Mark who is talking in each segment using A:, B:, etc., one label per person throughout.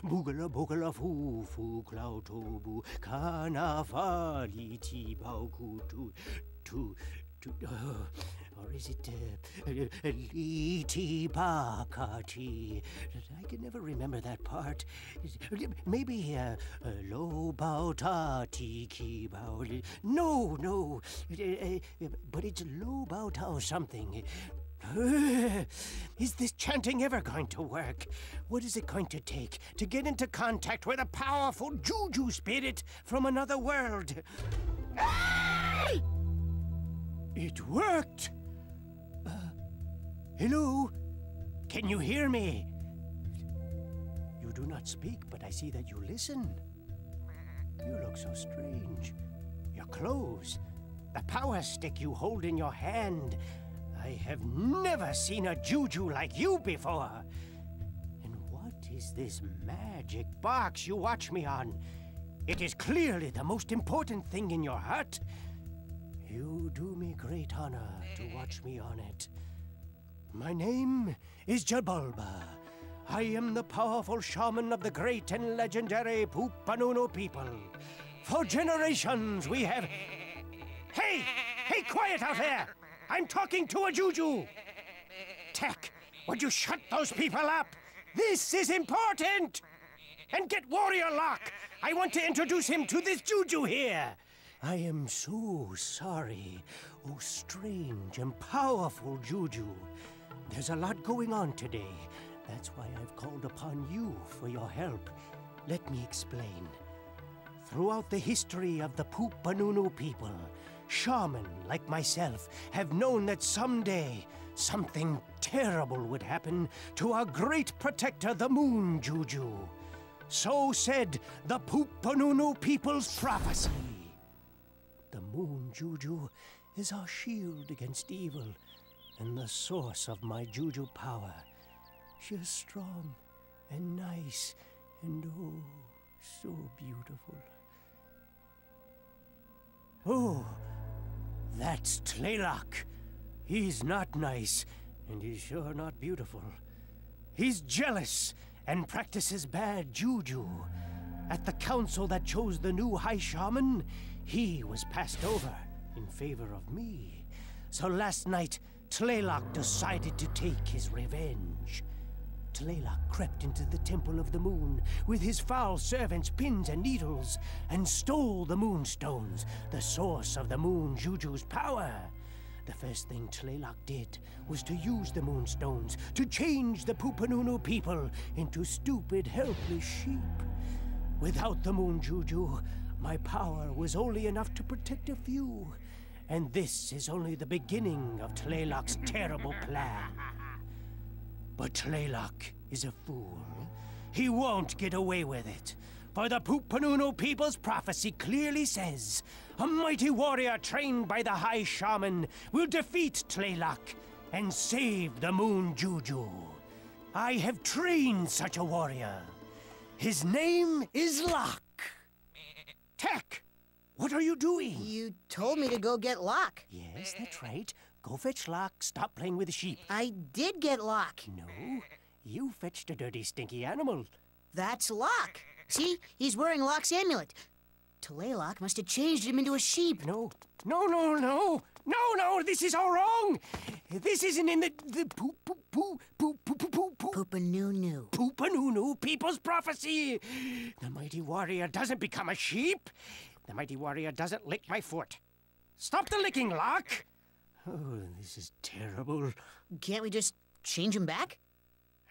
A: Boogala boogala foo foo cloud tobu kana fali ti bauku to or is it Liti Bakati? I can never remember that part. Maybe Lo Bao Ta Ti Ki Bao. No, but it's Lo Bao Tao something. Is this chanting ever going to work? What is it going to take to get into contact with a powerful JUJU spirit from another world? It worked! Hello? Can you hear me? You do not speak, but I see that you listen. You look so strange. Your clothes, the power stick you hold in your hand. I have never seen a JUJU like you before. And what is this magic box you watch me on? It is clearly the most important thing in your hut. You do me great honor to watch me on it. My name is Jabulba. I am the powerful shaman of the great and legendary Poopanunu people. For generations we have... Hey! Hey, quiet out there! I'm talking to a JUJU! Tech, would you shut those people up? This is important! And get Warrior Locke! I want to introduce him to this JUJU here! I am so sorry, oh strange and powerful JUJU. There's a lot going on today. That's why I've called upon you for your help. Let me explain. Throughout the history of the Poopanunu people, shaman like myself have known that someday something terrible would happen to our great protector, the Moon JUJU. So said the Poopanunu people's prophecy. The Moon JUJU is our shield against evil and the source of my JUJU power. She is strong and nice and oh, so beautiful. Oh, that's Tlaylock. He's not nice and he's sure not beautiful. He's jealous and practices bad JUJU. At the council that chose the new High Shaman, he was passed over in favor of me. So last night, Tlaylock decided to take his revenge. Tlaylock crept into the Temple of the Moon with his foul servants, pins and needles, and stole the Moonstones, the source of the Moon JUJU's power. The first thing Tlaylock did was to use the Moonstones to change the Poopanunu people into stupid, helpless sheep. Without the Moon JUJU, my power was only enough to protect a few. And this is only the beginning of Tlaylock's terrible plan. But Tlaylock is a fool. He won't get away with it. For the Poopanunu people's prophecy clearly says a mighty warrior trained by the High Shaman will defeat Tlaylock and save the Moon JUJU. I have trained such a warrior. His name is Locke. Tech, what are you doing?
B: You told me to go get Locke.
A: Yes, that's right. Go fetch Locke. Stop playing with the sheep.
B: I did get Locke.
A: No, you fetched a dirty, stinky animal.
B: That's Locke. See, he's wearing Locke's amulet. Tlaylock must have changed him into a sheep.
A: No, this is all wrong. This isn't in the Poopanunu people's prophecy. The mighty warrior doesn't become a sheep. The mighty warrior doesn't lick my foot. Stop the licking, Locke. Oh, this is terrible.
B: Can't we just change him back?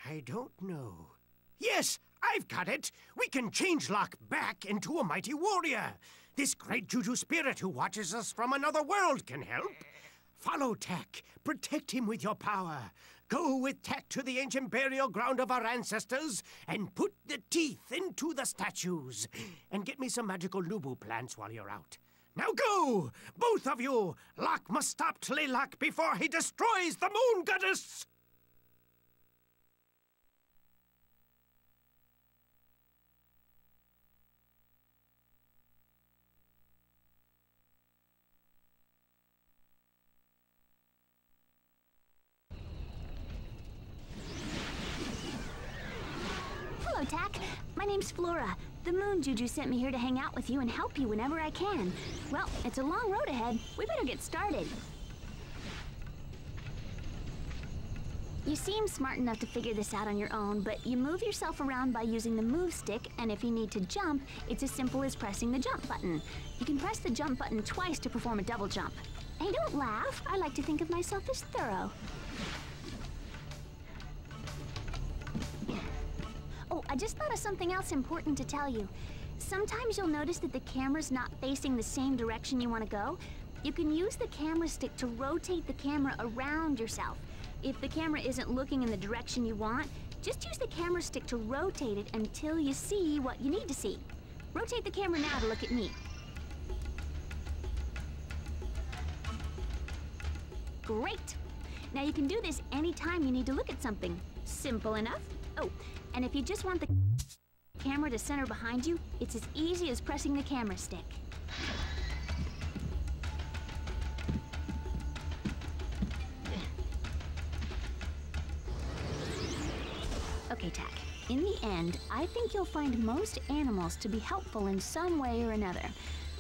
A: I don't know. Yes, I've got it. We can change Locke back into a mighty warrior. This great JUJU spirit who watches us from another world can help. Follow Tech. Protect him with your power. Go with Tech to the ancient burial ground of our ancestors and put the teeth into the statues. And get me some magical Nubu plants while you're out. Now go! Both of you! Locke must stop Tlaylock before he destroys the Moon Goddess!
C: Hello, Tack. My name's Flora. The Moon Juju sent me here to hang out with you and help you whenever I can. Well, it's a long road ahead. We better get started. You seem smart enough to figure this out on your own, but you move yourself around by using the move stick, and if you need to jump, it's as simple as pressing the jump button. You can press the jump button twice to perform a double jump. Hey, don't laugh. I like to think of myself as thorough. Oh, I just thought of something else important to tell you. Sometimes you'll notice that the camera's not facing the same direction you want to go. You can use the camera stick to rotate the camera around yourself. If the camera isn't looking in the direction you want, just use the camera stick to rotate it until you see what you need to see. Rotate the camera now to look at me. Great! Now you can do this anytime you need to look at something. Simple enough. Oh, and if you just want the camera to center behind you, it's as easy as pressing the camera stick. Okay, Tack. In the end, I think you'll find most animals to be helpful in some way or another.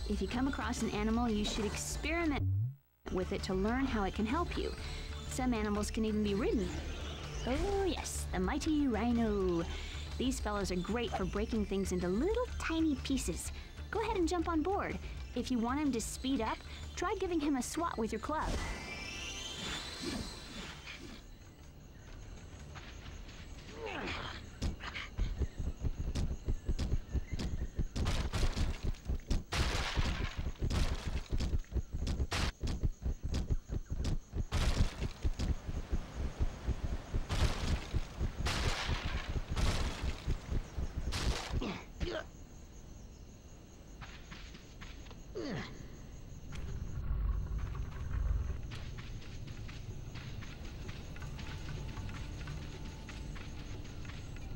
C: If you come across an animal, you should experiment with it to learn how it can help you. Some animals can even be ridden. Oh yes, the mighty rhino. These fellows are great for breaking things into little tiny pieces. Go ahead and jump on board. If you want him to speed up, try giving him a swat with your club.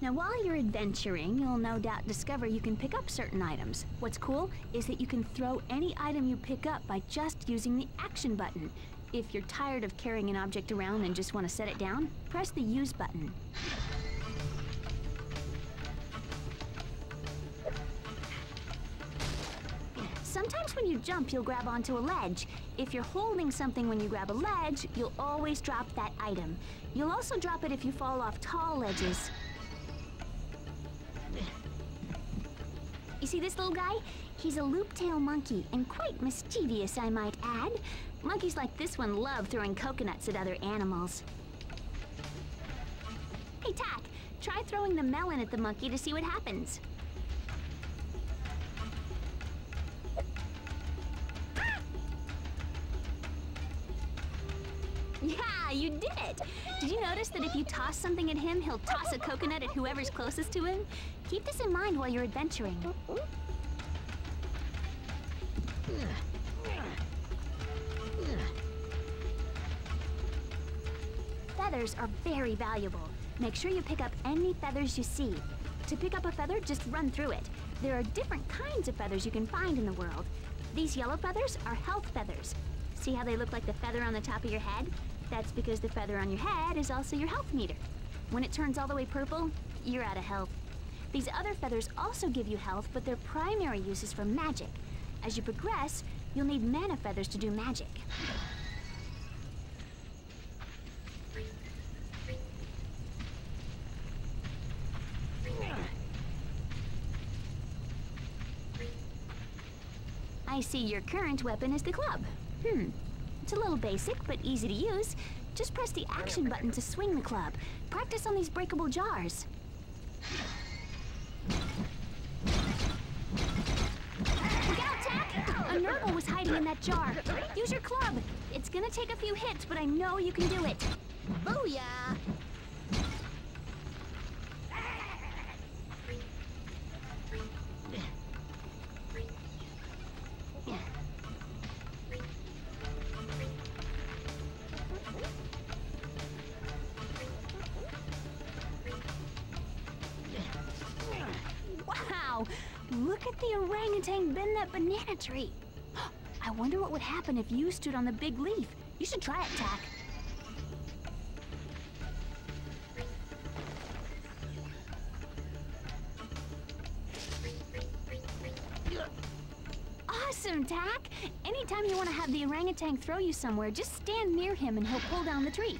C: Now, while you're adventuring, you'll no doubt discover you can pick up certain items. What's cool is that you can throw any item you pick up by just using the action button. If you're tired of carrying an object around and just want to set it down, press the use button. Sometimes when you jump, you'll grab onto a ledge. If you're holding something when you grab a ledge, you'll always drop that item. You'll also drop it if you fall off tall ledges. You see this little guy? He's a loop-tail monkey, and quite mischievous, I might add. Monkeys like this one love throwing coconuts at other animals. Hey, Tack, try throwing the melon at the monkey to see what happens. Yeah, you did it! Did you notice that if you toss something at him, he'll toss a coconut at whoever's closest to him? Keep this in mind while you're adventuring. Feathers are very valuable. Make sure you pick up any feathers you see. To pick up a feather, just run through it. There are different kinds of feathers you can find in the world. These yellow feathers are health feathers. See how they look like the feather on the top of your head? That's because the feather on your head is also your health meter. When it turns all the way purple, you're out of health. These other feathers also give you health, but their primary use is for magic. As you progress, you'll need mana feathers to do magic. I see your current weapon is the club. It's a little basic, but easy to use. Just press the action button to swing the club. Practice on these breakable jars. Look out, Tack! A Nurgle was hiding in that jar. Use your club. It's gonna take a few hits, but I know you can do it. Booyah! Wow! Look at the orangutan bend that banana tree. I wonder what would happen if you stood on the big leaf. You should try it, Tack. Anytime you want to have the orangutan throw you somewhere, just stand near him and he'll pull down the tree.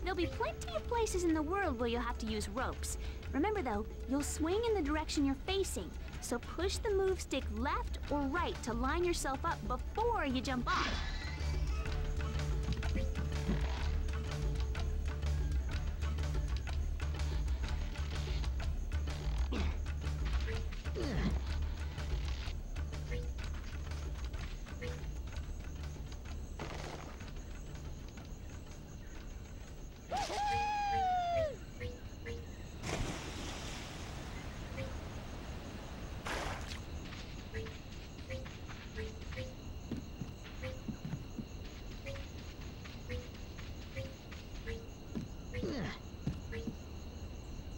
C: There'll be plenty of places in the world where you'll have to use ropes. Remember though, you'll swing in the direction you're facing, so push the move stick left or right to line yourself up before you jump off.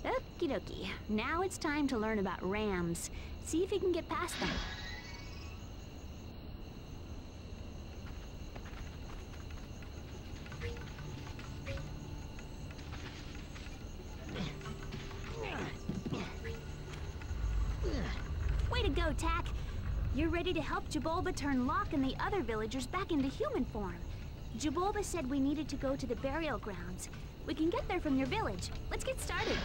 C: Okie dokie. Now it's time to learn about rams. See if you can get past them. Way to go, Tack! You're ready to help Jabulba turn Locke and the other villagers back into human form. Jabulba said we needed to go to the burial grounds. We can get there from your village. Let's get started.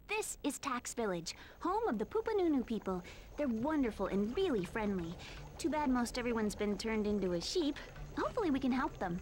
C: This is Tack's village, home of the Pupanunu people. They're wonderful and really friendly. Too bad most everyone's been turned into a sheep. Hopefully we can help them.